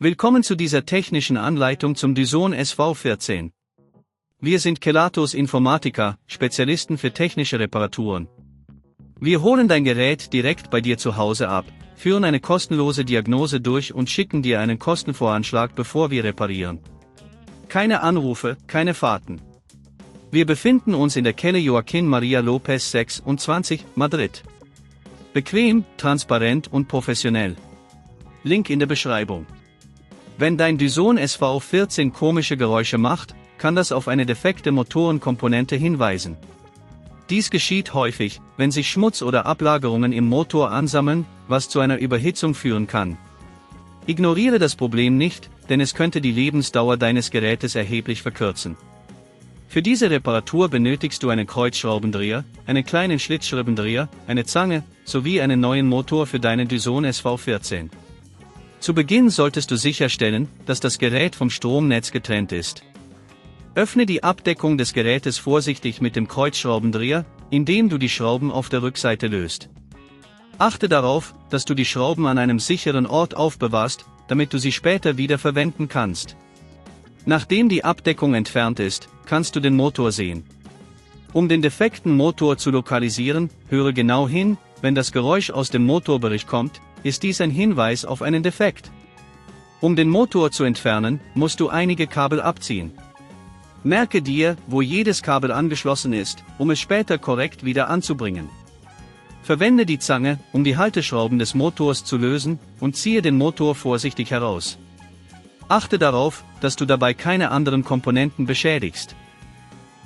Willkommen zu dieser technischen Anleitung zum Dyson SV14. Wir sind Kelatos Informática, Spezialisten für technische Reparaturen. Wir holen dein Gerät direkt bei dir zu Hause ab, führen eine kostenlose Diagnose durch und schicken dir einen Kostenvoranschlag, bevor wir reparieren. Keine Anrufe, keine Fahrten. Wir befinden uns in der Calle Joaquín María López 26, Madrid. Bequem, transparent und professionell. Link in der Beschreibung. Wenn dein Dyson SV14 komische Geräusche macht, kann das auf eine defekte Motorenkomponente hinweisen. Dies geschieht häufig, wenn sich Schmutz oder Ablagerungen im Motor ansammeln, was zu einer Überhitzung führen kann. Ignoriere das Problem nicht, denn es könnte die Lebensdauer deines Gerätes erheblich verkürzen. Für diese Reparatur benötigst du einen Kreuzschraubendreher, einen kleinen Schlitzschraubendreher, eine Zange, sowie einen neuen Motor für deinen Dyson SV14. Zu Beginn solltest du sicherstellen, dass das Gerät vom Stromnetz getrennt ist. Öffne die Abdeckung des Gerätes vorsichtig mit dem Kreuzschraubendreher, indem du die Schrauben auf der Rückseite löst. Achte darauf, dass du die Schrauben an einem sicheren Ort aufbewahrst, damit du sie später wieder verwenden kannst. Nachdem die Abdeckung entfernt ist, kannst du den Motor sehen. Um den defekten Motor zu lokalisieren, höre genau hin, wenn das Geräusch aus dem Motorbericht kommt, ist dies ein Hinweis auf einen Defekt. Um den Motor zu entfernen, musst du einige Kabel abziehen. Merke dir, wo jedes Kabel angeschlossen ist, um es später korrekt wieder anzubringen. Verwende die Zange, um die Halteschrauben des Motors zu lösen, und ziehe den Motor vorsichtig heraus. Achte darauf, dass du dabei keine anderen Komponenten beschädigst.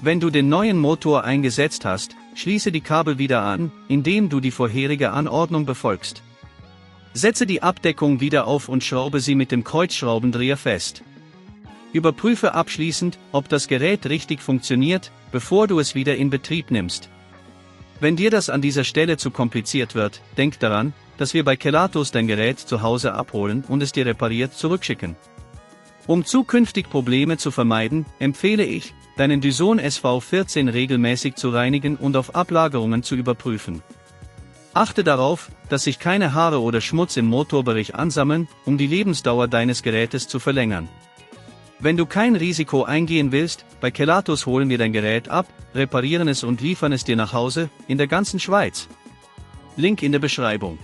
Wenn du den neuen Motor eingesetzt hast, schließe die Kabel wieder an, indem du die vorherige Anordnung befolgst. Setze die Abdeckung wieder auf und schraube sie mit dem Kreuzschraubendreher fest. Überprüfe abschließend, ob das Gerät richtig funktioniert, bevor du es wieder in Betrieb nimmst. Wenn dir das an dieser Stelle zu kompliziert wird, denk daran, dass wir bei Kelatos dein Gerät zu Hause abholen und es dir repariert zurückschicken. Um zukünftig Probleme zu vermeiden, empfehle ich, deinen Dyson SV14 regelmäßig zu reinigen und auf Ablagerungen zu überprüfen. Achte darauf, dass sich keine Haare oder Schmutz im Motorbereich ansammeln, um die Lebensdauer deines Gerätes zu verlängern. Wenn du kein Risiko eingehen willst, bei Kelatos holen wir dein Gerät ab, reparieren es und liefern es dir nach Hause, in der ganzen Schweiz. Link in der Beschreibung.